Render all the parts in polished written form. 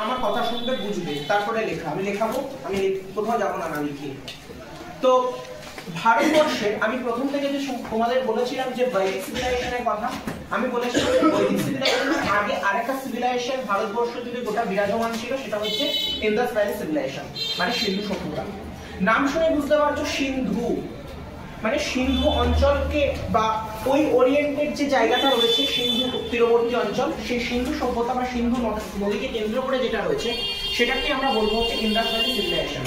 আমার কথা শুনবে, বুঝবে, তারপরে লেখা। আমি লেখাবো, আমি কোথাও যাবো না, লিখি। তো ভারতবর্ষের আমি প্রথম থেকে যে তোমাদের বলেছিলাম যে বৈদিক সিভিলাইজেশনের কথা, আমি বলেছিলাম বৈদিক সিভিলাইজেশনের আগে আরেকটা সিভিলাইজেশন ভারতবর্ষ জুড়ে গোটা বিরাজমান ছিল, সেটা হচ্ছে ইন্দাস ভ্যালি সিভিলাইজেশন, মানে সিন্ধু সভ্যতা। নাম শুনে বুঝতে পারছো সিন্ধু মানে সিন্ধু অঞ্চলকে বা ওই ওরিয়েন্টেড যে জায়গাটা রয়েছে সিন্ধু তীরবর্তী অঞ্চল, সেই সিন্ধু সভ্যতা বা সিন্ধু নদীকে কেন্দ্র করে যেটা রয়েছে সেটাকে আমরা বলবো হচ্ছে ইন্দাস ভ্যালি সিভিলাইজেশন।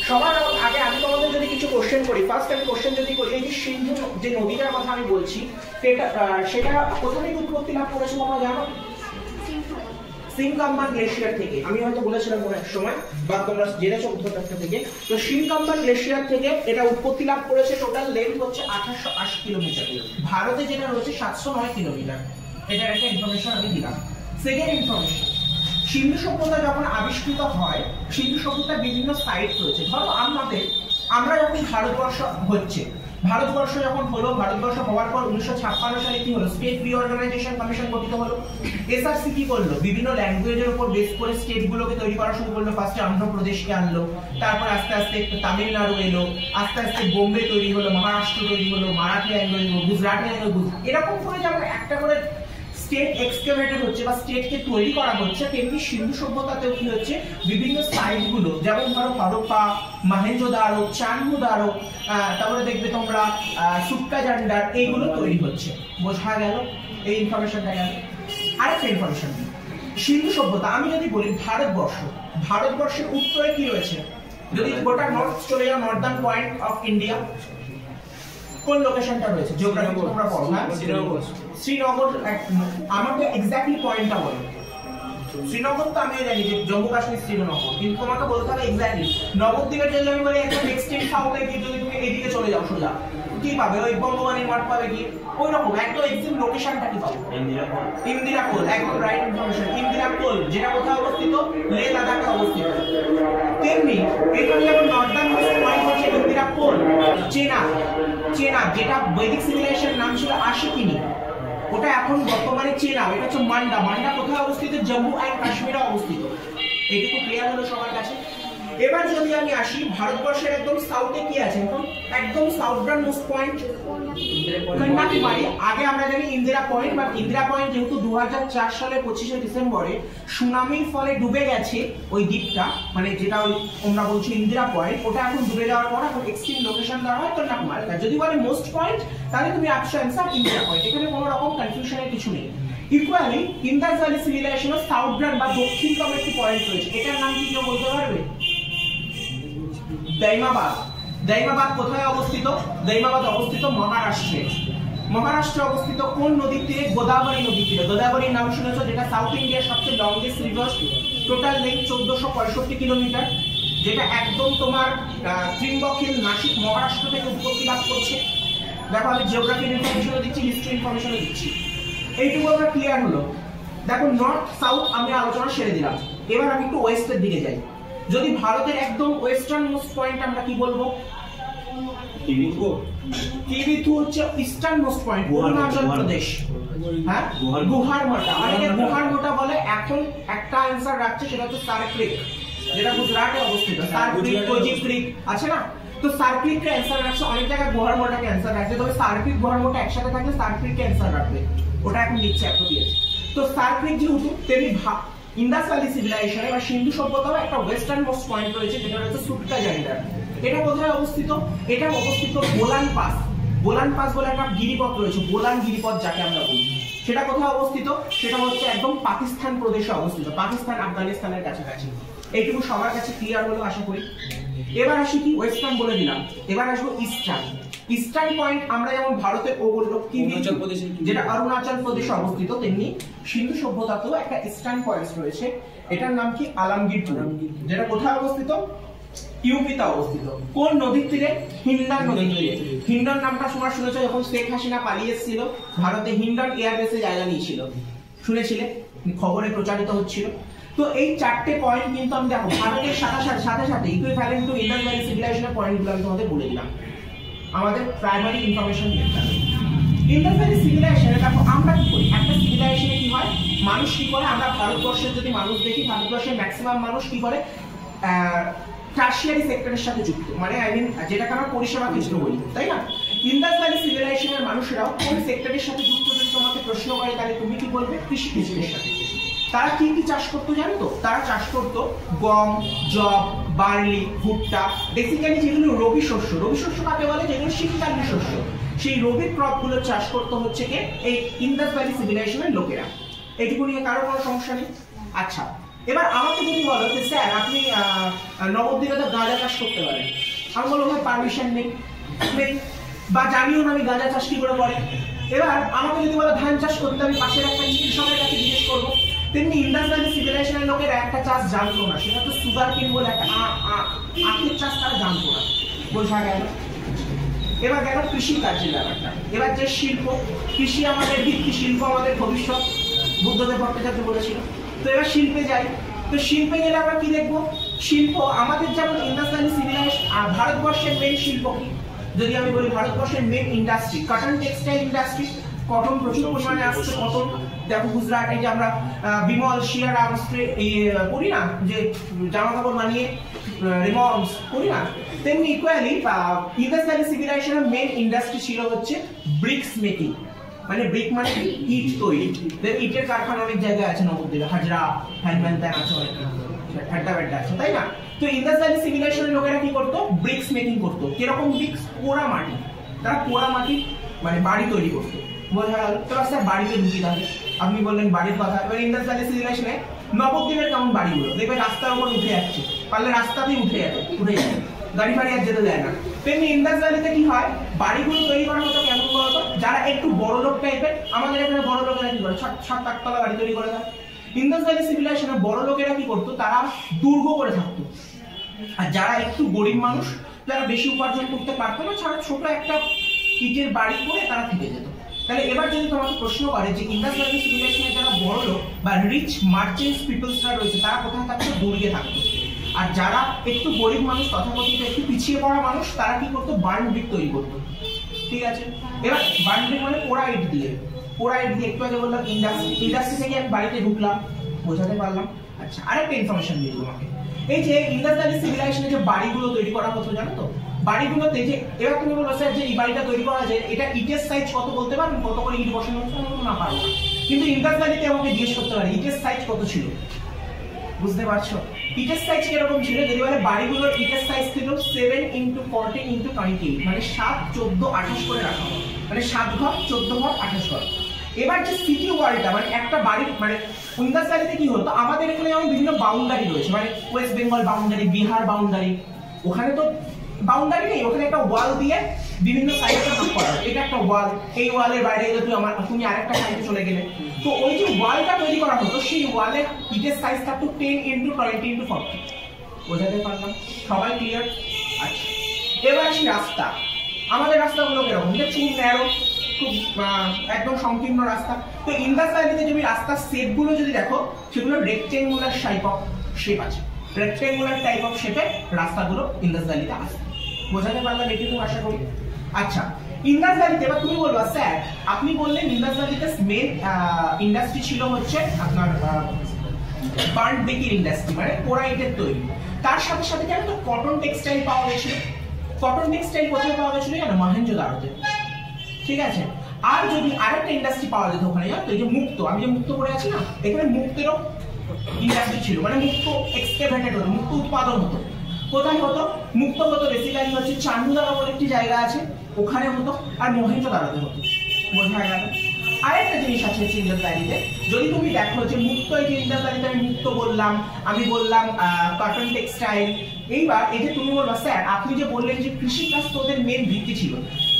সবার আগে আমি তোমাদের যদি কিছু কোশ্চেন করি, ফার্স্ট আমি কোশ্চেন যদি করি, এই যে সিন্ধু যে নদীটার কথা আমি বলছি সেটা কোথা থেকে উৎপত্তি লাভ করেছে তোমরা জানো? সিনকাম্বান গ্লেশিয়ার থেকে। আমি হয়তো বলেছিলাম কোনো এক সময়, বা তোমরা জেনেছো উত্তরটা থেকে। তো সিনকাম্বান গ্লেশিয়ার থেকে এটা উৎপত্তি লাভ করেছে। টোটাল লেন্থ হচ্ছে 1880 কিলোমিটার। ভারতে যেটা রয়েছে 709 কিলোমিটার। এটার একটা ইনফরমেশন আমি দিলাম। সেকেন্ড ইনফরমেশন, সিন্ধু সভ্যতা যখন আবিষ্কৃত হয়, সিন্ধু সভ্যতার বিভিন্ন সাইট রয়েছে। ধরো আমরা যখন ভারতবর্ষ যখন হলো, ভারতবর্ষ হওয়ার পর 1956 সালে কি হলো? স্টেট রিঅর্গানাইজেশন কমিশন গঠিত হলো। এসআরসি কি করলো? বিভিন্ন ল্যাঙ্গুয়েজের উপর বেস করে স্টেট গুলোকে তৈরি করা শুরু করলো। ফার্স্টে অন্ধ্রপ্রদেশকে আনলো, তারপর আস্তে আস্তে তামিলনাড়ু এলো, আস্তে আস্তে বোম্বে তৈরি হলো, মহারাষ্ট্র তৈরি হলো, মারাঠি ল্যাঙ্গুয়েজ হলো, গুজরাটি ল্যাঙ্গুয়েজ। এরকম করে যেমন একটা করে স্টেট এক্সকেভেটেড হচ্ছে বা স্টেটকে তৈরি করা হচ্ছে, তেমনি সিন্ধু সভ্যতাতেও কি হচ্ছে, বিভিন্ন সাইট গুলো, যেমন ধরো হরপ্পা, মহেঞ্জোদারো, চানমুদারো, তারপরে দেখবে তোমরা সুট্টাজান্ডার, এইগুলো তৈরি হচ্ছে। বোঝা গেল? এই ইনফরমেশনটা গেল। আরেকটা ইনফরমেশন, সিন্ধু সভ্যতা আমি যদি বলি ভারতবর্ষের উত্তরে কি রয়েছে? যদি গোটা নর্থ চলে যাও, নর্দার্ন পয়েন্ট অফ ইন্ডিয়া, কোন লোকেশনটা রয়েছে? জিওগ্রাফি তোমরা পড়ো, হ্যাঁ? শ্রীনগর। আমাকে এক্স্যাক্টলি পয়েন্টটা বলো। শ্রীনগর তো আমিও জানি যে জম্মু কাশ্মীর শ্রীনগর, কিন্তু তোমাকে বলতে হবে এক্স্যাক্টলি নবদ্বীপের যদি আমি বলি একদম এক্সট্রিম সাউথে গিয়ে যদি তুমি এদিকে চলে যাও সোজা, কি পাবে? ওই বঙ্গবাণী মাঠ পাবে কি? ওই রকম একদম এক্সট্রিম লোকেশনটা কি পাবে? ইন্দিরা কোল, একদম রাইট ইনফরমেশন। ইন্দিরা কোল যেটা কোথায় অবস্থিত? লে লাদাখে অবস্থিত। তেমনি এখানে যেমন নর্দার্ন মোস্ট পয়েন্ট হচ্ছে ইন্দিরা কোল। চেনা যেটা বৈদিক সিভিলাইজেশন নাম ছিল আশিকিনি, ওটা এখন বর্তমানে চেনা, এটা হচ্ছে মান্ডা কোথায় অবস্থিত? জম্মু এন্ড কাশ্মীরে অবস্থিত। এইটুকু ক্লিয়ার হলো সবার কাছে? এবার যদি আমি আসি ভারতবর্ষের একদম সাউথে কি আছে? একদম সাউথার্ন মোস্ট পয়েন্ট কন্যাকুমারী। আগে আমরা জানি ইন্দিরা পয়েন্ট, বা ইন্দিরা পয়েন্ট যেহেতু 2004 সালে 25শে ডিসেম্বরে সুনামির ফলে ডুবে গেছে ওই দ্বীপটা, মানে যেটা ওই তোমরা বলছো ইন্দিরা পয়েন্ট, ওটা এখন ডুবে যাওয়ার পর এখন এক্সট্রিম লোকেশন দেওয়া হয় কন্যাকুমারী। যদি বলে মোস্ট পয়েন্ট, তাহলে তুমি অ্যান্সার ইন্দিরা পয়েন্ট। এখানে কোনো রকম কনফিউশনের কিছু নেই। ইকুয়ালি ইন্দাস ভ্যালি সিভিলাইজেশনের সাউথার্ন বা দক্ষিণতম একটি পয়েন্ট রয়েছে, এটার নাম কি কেউ বলতে পারবে? দাইমাবাদ কোথায় অবস্থিত? দাইমাবাদ অবস্থিত মহারাষ্ট্রে অবস্থিত। কোন নদীর তীরে? গোদাবরী নদীর তীরে। গোদাবরীর নাম শুনেছো, যেটা সাউথ ইন্ডিয়ার সবচেয়ে longest river. Total length 1465 kilometre, যেটা একদম তোমার ত্রিম্বকিল, নাসিক, মহারাষ্ট্র থেকে উৎপত্তি লাভ করছে। দেখো আমি জিওগ্রাফি ইনফরমেশনও দিচ্ছি, হিস্ট্রি ইনফরমেশনও দিচ্ছি। এইটুকু আমরা ক্লিয়ার হলো। দেখো নর্থ সাউথ আমি আলোচনা সেরে দিলাম। এবার আমি একটু ওয়েস্টের দিকে যাই। যদি ভারতের একদম ওয়েস্টার্ন মোস্ট পয়েন্ট আমরা কি বলবো? কিবিথু হচ্ছে eastern most point, Arunachal Pradesh. হ্যাঁ, গুহারমাটা, অনেকে গুহারমাটা বলে। এখন একটা অ্যান্সার রাখছে, সেটা হচ্ছে সার্ক্রিক, যেটা গুজরাটে অবস্থিত। সার্ক্রিক, কোজি ক্রিক আছে না? তো সার্ক্রিককে অ্যান্সার রাখছে, অনেক জায়গায় গুহারমাটাকে অ্যান্সার রাখছে। তবে সার্ক্রিক গুহারমাটা একসাথে থাকলে সার্ক্রিককে অ্যান্সার রাখবে, ওটা এখন নিচ্ছে এত দিয়েছে। তো সার্ক্রিক যেহেতু, তেমনি ইন্দাস ভ্যালি সিভিলাইজেশনে বা সিন্ধু সভ্যতার একটা ওয়েস্টার্ন মোস্ট পয়েন্ট রয়েছে, যেটা হচ্ছে সুট্টাজান্ডার। এটা কোথায় অবস্থিত? এটা অবস্থিত বোলান পাস বলে একটা গিরিপথ রয়েছে, বোলান গিরিপথ যাকে আমরা বলি। সেটা কোথায় অবস্থিত? সেটা হচ্ছে একদম পাকিস্তান প্রদেশে অবস্থিত, পাকিস্তান আফগানিস্তানের কাছাকাছি। এইটুকু সবার কাছে ক্লিয়ার হলো আশা করি। এবার আসি কি, ওয়েস্টার্ন বলে দিলাম, এবার আসবো ইস্টার্ন পয়েন্ট। আমরা যেমন ভারতের ও বললো কি, যেটা অরুণাচল প্রদেশে অবস্থিত, তেমনি সিন্ধু সভ্যতাতেও একটা ইস্টার্ন পয়েন্ট রয়েছে। এটার নাম কি? আলমগীরপুর, যেটা কোথায় অবস্থিত? ইউপিতে অবস্থিত। কোন নদীর তীরে? হিন্ডন নদীর তীরে। হিন্ডন নামটা শুনেছো, যখন শেখ হাসিনা পালিয়ে এসেছিল ভারতে, হিন্ডন এয়ারবেসে জায়গা নিয়েছিল, শুনেছিলে, খবরে প্রচারিত হচ্ছিল। তো এই চারটে পয়েন্ট কিন্তু আমি দেখো ভারতের সাথে সাথে ইকুইভ্যালেন্ট টু ইন্দাস ভ্যালি সিভিলাইজেশনের পয়েন্টগুলো আমি তোমাদের বলে দিলাম। আমাদের প্রাইমারি ইনফরমেশন দিতে হবে। ইন্দাস ভ্যালি সিভিলাইজেশনে দেখো আমরা কি করি, একটা সিভিলাইজেশনে কি হয়, মানুষ কি করে, আমরা ভারতবর্ষের যদি মানুষ দেখি, ভারতবর্ষের ম্যাক্সিমাম মানুষ কি করে, টার্সিয়ারি সেক্টরের সাথে যুক্ত, মানে আই মিন যেটাকে আমরা পরিষেবা ক্ষেত্র বলি, তাই না? ইন্দাস ভ্যালি সিভিলাইজেশনের মানুষরাও কোন সেক্টরের সাথে যুক্ত যদি তোমাকে প্রশ্ন করে, তাহলে তুমি কি বলবে? কৃষি ক্ষেত্রের সাথে। তারা কি কি চাষ করতো জানো তো? তারা চাষ করতো গম, জব, বার্লি, ভুট্টা, বেসিক্যালি যেগুলো রবি শস্য। রবি শস্য কাকে বলে? যেগুলো শীতকালীন শস্য, সেই রবি ক্রপ গুলো চাষ করতে হচ্ছে কে? এই ইন্দাস ভ্যালি সিভিলাইজেশনের লোকেরা। এইটুকু নিয়ে কারো কোনো সমস্যা নেই। আচ্ছা, এবার আমাকে যদি বলো যে স্যার আপনি নবদ্বীপে তো গাঁজা চাষ করতে পারেন, আমি বলবো ভাই পারমিশন নেই, বা জানিও না আমি গাঁজা চাষ কি করে করে। এবার আমাকে যদি বলো ধান চাষ করতে, আমি পাশের একটা কৃষকের কাছে জিজ্ঞেস করবো। তেমনি ইন্দাস ভ্যালি সিভিলাইজেশনের লোকেরা একটা চাষ জানতো না, সেটা তো সুগার কেন বলে একটা আখের চাষ তারা জানতো না। বোঝা গেল? এবার গেল কৃষি কার্যের ব্যাপারটা। এবার যে শিল্প, কৃষি আমাদের ভিত্তি, শিল্প আমাদের ভবিষ্যৎ, বুদ্ধদেব ভট্টাচার্য বলেছিল। তো এবার শিল্পে যাই। তো শিল্পে গেলে আমরা কি দেখবো? শিল্প আমাদের যেমন ইন্দাস ভ্যালি সিভিলাইজেশন, ভারতবর্ষের মেন শিল্প কি? যদি আমি বলি ভারতবর্ষের main industry cotton textile industry. Cotton প্রচুর পরিমাণে আসছে। কটন দেখো গুজরাটে যে আমরা বিমল শিয়ার আমস্ট্রে করি না, যে জামা কাপড় বানিয়ে রিমন্স করি না, তেমনি ইকুয়ালি ইন্দাস ভ্যালি সিভিলাইজেশনের মেন ইন্ডাস্ট্রি ছিল হচ্ছে ব্রিক্স মেকিং। মানে ব্রিক মানে ইট তৈরি। ইটের কারখানা অনেক জায়গায় আছে নবদ্বীপে, হাজরা, হ্যান্ডম্যান প্যান আছে, অনেক হ্যাড্ডা আছে, তাই না? তো ইন্দাস ভ্যালি সিভিলাইজেশনের লোকেরা কি করতো? ব্রিক্স মেকিং করতো। কিরকম ব্রিক্স? পোড়া মাটি। তারা পোড়া মাটি মানে বাড়ি তৈরি করতো। বোঝা গেল? তো স্যার বাড়িতে ঢুকি তাহলে আপনি বললেন বাড়ির কথা। এবার ইন্দাস ভ্যালি সিভিলাইজেশনে নবদ্বীপের কেমন বাড়িগুলো দেখবে রাস্তার উপর উঠে যাচ্ছে, পারলে রাস্তাতেই উঠে যাবে, গাড়ি ফাড়ি আর যেতে দেয় না। তেমনি ইন্দাস ভ্যালিতে কি হয়, বাড়িগুলো তৈরি করা হতো কেমন বলতো? যারা একটু বড় লোক টাইপের, আমাদের এখানে বড় লোকেরা কি করে? 7-8 বাড়ি তৈরি করে দেয়। ইন্দাস ভ্যালি সিভিলাইজেশনে বড় লোকেরা কি করতো? তারা দুর্গ করে থাকতো। আর যারা একটু গরিব মানুষ, যারা বেশি উপার্জন করতে পারতো না, ছাড়া ছোট একটা ইটের বাড়ি করে তারা থেকে যেত। তাহলে এবার যদি তোমাকে প্রশ্ন করে যে ইন্দাস ভ্যালি সিভিলাইজেশনে যারা বড় লোক বা রিচ মার্চেন্টস পিপলসরা রয়েছে, তারা কোথায় থাকতো? দুর্গে থাকতো। আর যারা একটু গরিব মানুষ, তথাকথিত একটু পিছিয়ে পড়া মানুষ, তারা কি করতো? বার্ন ব্রিক তৈরি করতো। ঠিক আছে? এবার বার্ন ব্রিক মানে পোড়া ইট দিয়ে। পোড়া ইট দিয়ে একটু আগে বললাম ইন্ডাস্ট্রি থেকে আমি বাড়িতে ঢুকলাম, বোঝাতে পারলাম? আচ্ছা, আরেকটা ইনফরমেশন দিই তোমাকে। এই যে ইন্দাস ভ্যালি সিভিলাইজেশনে যে বাড়িগুলো তৈরি করা হতো জানো তো? বাড়িগুলোতে যে, এবার তুমি বলো স্যার যে এই বাড়িটা তৈরি করা যায়, এটা ইটের সাইজ কত বলতে পারবেন? কত করে ইট বসানো হচ্ছে? না, পারবো না। কিন্তু ইন্দাস ভ্যালিতে আমাকে জিজ্ঞেস করতে পারে ইটের সাইজ কত ছিল। বুঝতে পারছো? ইটের সাইজ কিরকম ছিল? যদি বলে বাড়িগুলোর ইটের সাইজ ছিল 7x14x28, মানে 7, 14, 28 করে রাখা হয়। মানে 7 ঘর, 14 ঘর, 28 ঘর। এবার যে সিটি ওয়ালটা, মানে একটা বাড়ির, মানে ইন্দাস ভ্যালিতে কি হতো? আমাদের এখানে যেমন বিভিন্ন বাউন্ডারি রয়েছে, মানে West Bengal boundary, Bihar boundary, ওখানে তো বাউন্ডারি নেই, ওখানে একটা ওয়াল দিয়ে বিভিন্ন সাইডে ভাগ করা হয়। এটা একটা ওয়াল, এই ওয়ালের বাইরে গেলে তুমি আরেকটা সাইডে চলে গেলে, তো ওই যে ওয়ালটা তৈরি করা হতো, সেই ওয়ালের ইটের সাইজ থাকতো 10x20x40। বোঝাতে পারলাম? সবাই ক্লিয়ার? আচ্ছা, এবার আসি রাস্তা। আমাদের রাস্তাগুলো কিরকম? খুব ন্যারো, খুব একদম সংকীর্ণ রাস্তা। তো ইন্দাস ভ্যালিতে যদি রাস্তার শেপগুলো যদি দেখো, সেগুলো রেক্টেঙ্গুলার শেপ আছে। রেক্টেঙ্গুলার টাইপ অফ শেপে রাস্তাগুলো ইন্দাস ভ্যালিতে আসে। বোঝাতে পারলাম? এটুকু আশা করি। আচ্ছা, ইন্দাস ভ্যালিতে এবার তুমি বলবা স্যার আপনি বললেন ইন্দাস ভ্যালিতে মেন ইন্ডাস্ট্রি ছিল হচ্ছে আপনার বার্ন ব্রিকের ইন্ডাস্ট্রি, মানে পোড়া ইটের তৈরি। তার সাথে সাথে জানো তো কটন টেক্সটাইল পাওয়া গেছিল। কটন টেক্সটাইল কোথায় পাওয়া গেছিল জানো? মহেঞ্জোদারোতে। ঠিক আছে? আর যদি আরেকটা ইন্ডাস্ট্রি পাওয়া যেত ওখানে, জানো তো? এই যে মুক্ত, আমি যে মুক্ত করে আছি না, এখানে মুক্তেরও ইন্ডাস্ট্রি ছিল, মানে মুক্ত এক্সকেভেটেড হতো, মুক্ত উৎপাদন হতো। কোথায় হতো? মুক্ত হতো বেসিক্যালি হচ্ছে চান্দুদারা বলে একটি জায়গা আছে, ওখানে হতো, আর মহেঞ্জোদারোতে হতো। বোঝা গেল? আরেকটা জিনিস আছে ইন্দাস ভ্যালিতে, যদি তুমি দেখো যে মুক্ত, এই যে ইন্দাস ভ্যালিতে আমি মুক্ত বললাম, আমি বললাম কটন টেক্সটাইল। এইবার এই যে তুমি বলবা স্যার আপনি যে বললেন যে কৃষিকাজ তো ওদের মেন ভিত্তি ছিল,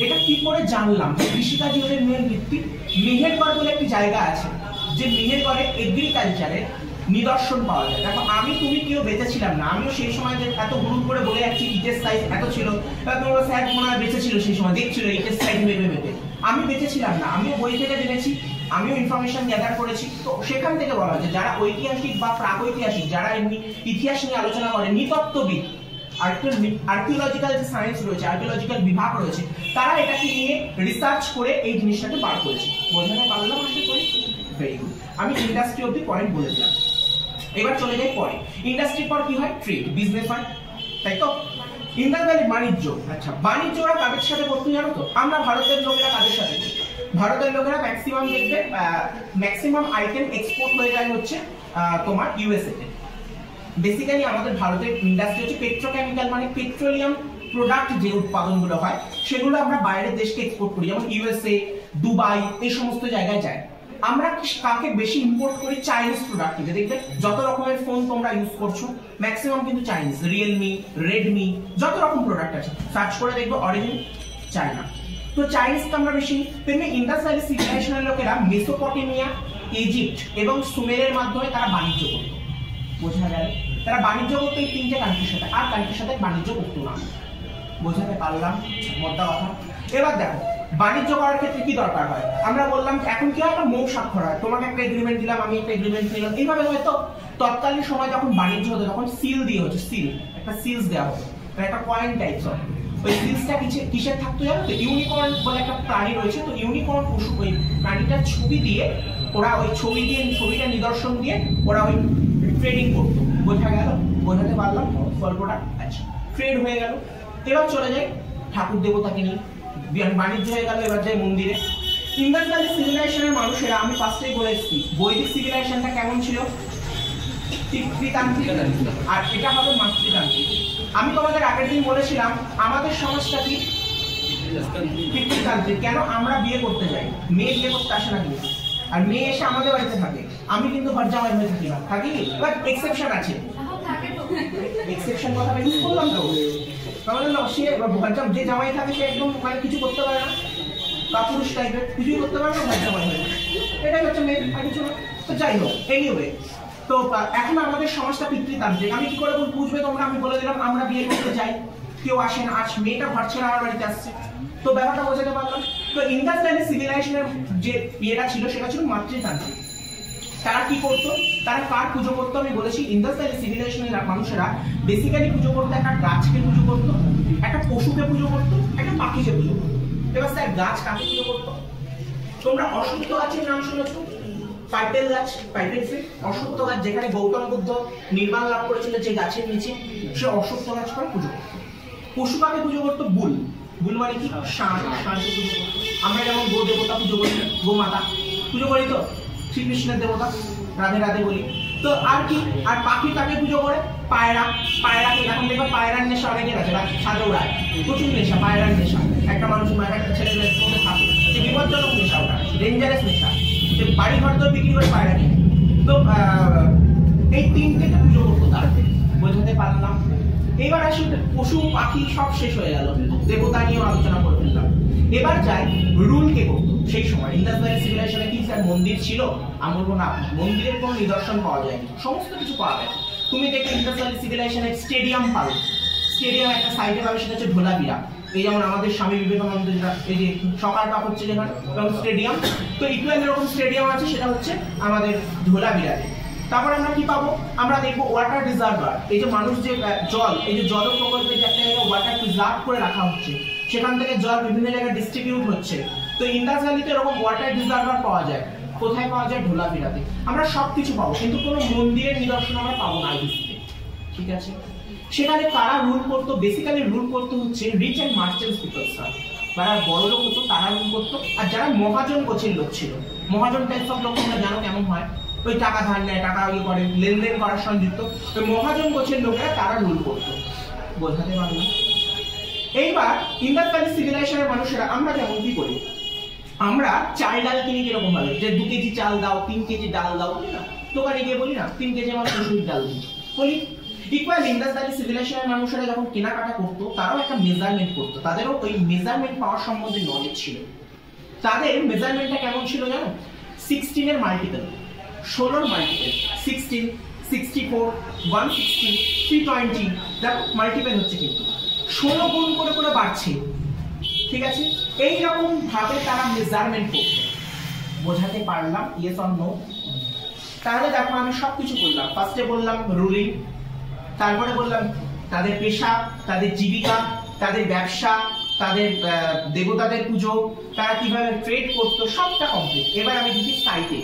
এটা কি করে জানলাম যে কৃষিকাজই ওদের মেন ভিত্তি? মেহেরগড় বলে একটি জায়গা আছে, যে মেহেরগড়ে এগ্রিকালচারের নিদর্শন পাওয়া যায়। দেখো আমি তুমি কেউ বেঁচেছিলাম না, আমিও সেই সময় যে এত হুড় করে বলে যাচ্ছি ইটের সাইজ এত ছিল, তোমরা স্যার মনে হয় বেঁচেছিল সেই সময়, দেখছিল ইটের সাইজ মেপে মেপে। আমি বেঁচেছিলাম না, আমিও বই থেকে জেনেছি, আমিও ইনফরমেশন গ্যাদার করেছি। তো সেখান থেকে বলা হচ্ছে যারা ঐতিহাসিক বা প্রাগৈতিহাসিক, যারা এমনি ইতিহাস নিয়ে আলোচনা করে, নৃতত্ত্ববিদ, আর্কিওলজিক্যাল যে সায়েন্স রয়েছে, আর্কিওলজিক্যাল বিভাগ রয়েছে, তারা এটাকে নিয়ে রিসার্চ করে এই জিনিসটাকে বার করেছে। বোঝাতে পারলাম আশা করি? ভেরি গুড, আমি ইন্ডাস্ট্রি অব্দি পয়েন্ট বলে দিলাম। এবার চলে যাই পরে, ইন্ডাস্ট্রির পর কি হয়? ট্রেড, বিজনেস হয়, তাই তো? ইন্ডিয়ান ভ্যালি বাণিজ্য। আচ্ছা, বাণিজ্য ওরা কাদের সাথে করতে জানো তো? আমরা ভারতের লোকেরা কাদের সাথে? ভারতের লোকেরা ম্যাক্সিমাম দেখবে ম্যাক্সিমাম আইটেম এক্সপোর্ট হয়ে যায় হচ্ছে তোমার ইউএসএ তে। বেসিক্যালি আমাদের ভারতের ইন্ডাস্ট্রি হচ্ছে পেট্রোকেমিক্যাল, মানে পেট্রোলিয়াম প্রোডাক্ট যে উৎপাদনগুলো হয় সেগুলো আমরা বাইরের দেশকে এক্সপোর্ট করি, যেমন ইউএসএ, দুবাই, এই সমস্ত জায়গায় যায়। আমরা কাকে বেশি ইম্পোর্ট করি? চাইনিজ প্রোডাক্ট থেকে। দেখবে যত রকমের ফোন তোমরা ইউজ করছো ম্যাক্সিমাম কিন্তু চাইনিজ, রিয়েলমি, রেডমি, যত রকম প্রোডাক্ট আছে সার্চ করে দেখবে অরিজিন চায়না। তো চাইনিজকে আমরা বেশি। তেমনি ইন্ডাস ভ্যালি সিভিলাইজেশনের লোকেরা মেসোপটেমিয়া, ইজিপ্ট এবং সুমেরের মাধ্যমে তারা বাণিজ্য করত। বোঝা গেল? তারা বাণিজ্য করতো এই তিনটে কান্ট্রির সাথে, আর কান্ট্রির সাথে বাণিজ্য করতো না। বোঝাতে পারলাম মোদ্দা কথা? এবার দেখো বাণিজ্য করার ক্ষেত্রে কি দরকার হয়? আমরা বললাম এখন কি হয়? একটা মৌ স্বাক্ষর হয়, তোমাকে একটা এগ্রিমেন্ট দিলাম, আমি একটা এগ্রিমেন্ট নিলাম, এইভাবে হয়তো তৎকালীন সময় যখন বাণিজ্য হতো তখন সিল দিয়ে হচ্ছে, সিল, একটা সিলস দেওয়া হতো, একটা কয়েন টাইপস অফ। ওই সিলসটা কিসের থাকতো জানো তো? ইউনিকর্ন বলে একটা প্রাণী রয়েছে, তো ইউনিকর্ন পশু, ওই প্রাণীটার ছবি দিয়ে ওরা ওই ছবিটা নিদর্শন দিয়ে ওরা ওই ট্রেডিং করতো। বোঝা গেল? বোঝাতে পারলাম গল্পটা? আচ্ছা, ট্রেড হয়ে গেল। এবার চলে যাই ঠাকুর দেবতাকে নিয়ে, বাণিজ্য হয়ে গেল। এবার যাই মন্দিরে। ইন্ডাস ভ্যালি সিভিলাইজেশনের মানুষেরা, আমি ফার্স্টেই বলে এসেছি বৈদিক সিভিলাইজেশনটা কেমন ছিল? পিতৃতান্ত্রিক, আর এটা হবে মাতৃতান্ত্রিক। আমি তোমাদের আগের দিন বলেছিলাম আমাদের সমাজটা কি পিতৃতান্ত্রিক। কেন? আমরা বিয়ে করতে যাই, মেয়ে বিয়ে করতে আসে না কিন্তু, আর মেয়ে এসে আমাদের বাড়িতে থাকে। আমি কিন্তু ঘর জামাই হয়ে থাকি না, থাকি, বাট এক্সেপশন আছে। এক্সেপশন কথাটা ইউজ করলাম তো, তাহলে সে যে জামাই থাকে সে একদম মানে কিছু করতে পারে না, বা পুরুষ টাইপের কিছুই করতে পারে না, ঘর জামাই হয়ে যায়। এটাই হচ্ছে মেয়ে, আর কিছু না। তো যাই হোক, এনিওয়ে, তো এখন আমাদের সমাজটা পিতৃতান্ত্রিক। আমি কি করে বুঝবে তোমরা? আমি বলে দিলাম আমরা বিয়ে করতে যাই, কেউ আসে না, আজ মেয়েটা ঘর ছেড়ে আমার বাড়িতে আসছে, তো ব্যাপারটা বোঝাতে পারলাম। তো ইন্ডাস ভ্যালি সিভিলাইজেশনের যে ইয়েটা ছিল সেটা ছিল মাতৃতান্ত্রিক। তারা কি করতো? তারা কার পুজো করতো? আমি বলেছি ইন্ডাস ভ্যালি সিভিলাইজেশনের মানুষেরা বেসিক্যালি পুজো করতো, একটা গাছকে পুজো করতো, একটা পশুকে পুজো করতো, একটা পাখিকে পুজো করতো। এবার স্যার গাছ কাকে পুজো করতো? তোমরা অশ্বত্থ গাছের নাম শুনেছো? পাইপেল গাছ, পাইপেল ট্রি, অশ্বত্থ গাছ, যেখানে গৌতম বুদ্ধ নির্বাণ লাভ করেছিল যে গাছের নিচে, সে অশ্বত্থ গাছ করে পুজো করতো। পশু কাকে পুজো করতো? বুল, বুল মানে কি? ষাঁড়, ষাঁড়কে পুজো করতো। আমরা যেমন গো দেবতা পুজো করি, গোমাতা পুজো করি তো, শ্রীকৃষ্ণের দেবতা, রাধে রাধে বলি। তো আর কি? আর পাখি কাকে পুজো করে? পায়রা, পায়রাকে এখন দেখো পায়রার নেশা অনেকের আছে, ছাদে উড়ায়, প্রচুর নেশা, পায়রার নেশা। একটা মানুষ একটা ছেলেদের মধ্যে থাকে, যে বিপজ্জনক নেশা, ওটা ডেঞ্জারাস নেশা, যে বাড়ি ঘর তো বিক্রি করে পায়রা কিনে। তো এই তিনটে পুজো করতো তার। বোঝাতে পারলাম? এবার আসি পশু পাখি সব শেষ হয়ে গেল, দেবতা নিয়েও আলোচনা করে ফেললাম। এবার যাই রুল কে করতো সেই সময়। ইন্ডাস ভ্যালি সিভিলাইজেশনে কি স্যার মন্দির ছিল? আমি বলবো না, মন্দিরের কোনো নিদর্শন পাওয়া যায়নি, সমস্ত কিছু পাওয়া যায়। তুমি দেখবে ইন্ডাস ভ্যালি সিভিলাইজেশনের স্টেডিয়াম পাবে, স্টেডিয়াম একটা সাইডে পাবে, সেটা হচ্ছে ধোলাভিরা। এই যেমন আমাদের স্বামী বিবেকানন্দ এই যে সকার পাক হচ্ছে যেখানে স্টেডিয়াম, তো ইকুয়াল এরকম স্টেডিয়াম আছে, সেটা হচ্ছে আমাদের ধোলাভিরাতে। তারপর আমরা কি পাবো? আমরা দেখবো ওয়াটার রিজার্ভার, এই যে মানুষ যে জল, এই যে জল প্রকল্পে যে একটা জায়গায় ওয়াটার রিজার্ভ করে রাখা হচ্ছে, সেখান থেকে জল বিভিন্ন জায়গায় ডিস্ট্রিবিউট হচ্ছে। তো ইন্ডাস ভ্যালিতে এরকম ওয়াটার রিজার্ভার পাওয়া যায়। কোথায় পাওয়া যায়? ধোলাভিরাতে। আমরা সবকিছু পাবো, কিন্তু কোনো মন্দিরের নিদর্শন আমরা পাবো না আইডিসিতে। ঠিক আছে? সেখানে কারা রুল করতো? বেসিক্যালি রুল করতো হচ্ছে রিচ অ্যান্ড মার্চেন্টস পিপলসরা, যারা বড় লোক হতো তারা রুল করতো। আর যারা মহাজন গোছের লোক ছিল, মহাজন টাইপস অফ লোক তোমরা জানো কেমন হয়, ওই টাকা ধার নেয়, টাকা ইয়ে করে, লেনদেন করার সঙ্গে যুক্ত, ওই মহাজন গোছের লোকেরা তারা রুল করতো। বোঝাতে পারলাম? এইবার ইন্ডাস ভ্যালি সিভিলাইজেশনের মানুষেরা আমরা যেমন কি করি? আমরা চাল ডাল কিনি কিরকম ভাবে, যে 2 কেজি চাল দাও, 3 কেজি ডাল দাও, বলি না? দোকানে গিয়ে বলি না 3 কেজি আমার মসুর ডাল দিই, বলি। ইকুয়াল ইন্ডাস ভ্যালি সিভিলাইজেশনের মানুষেরা যখন কেনাকাটা করতো তারাও একটা মেজারমেন্ট করতো, তাদেরও ওই মেজারমেন্ট পাওয়ার সম্বন্ধে নলেজ ছিল। তাদের মেজারমেন্টটা কেমন ছিল জানো? 16 এর মাল্টিপল, 16 এর মাল্টিপল, 16, 64, 160, 320, দেখো মাল্টিপল হচ্ছে কিন্তু 16 গুণ করে করে বাড়ছে। ঠিক আছে? এই রকম ভাবে তারা মেজারমেন্ট করতো। বোঝাতে পারলাম? Yes or no? তাহলে দেখো আমি সবকিছু বললাম। ফার্স্টে বললাম রুলিং, তারপরে বললাম তাদের পেশা, তাদের জীবিকা, তাদের ব্যবসা, তাদের দেবতাদের পুজো, তারা কিভাবে ট্রেড করতো, সবটা কমপ্লিট। এবার আমি যদি সাইটে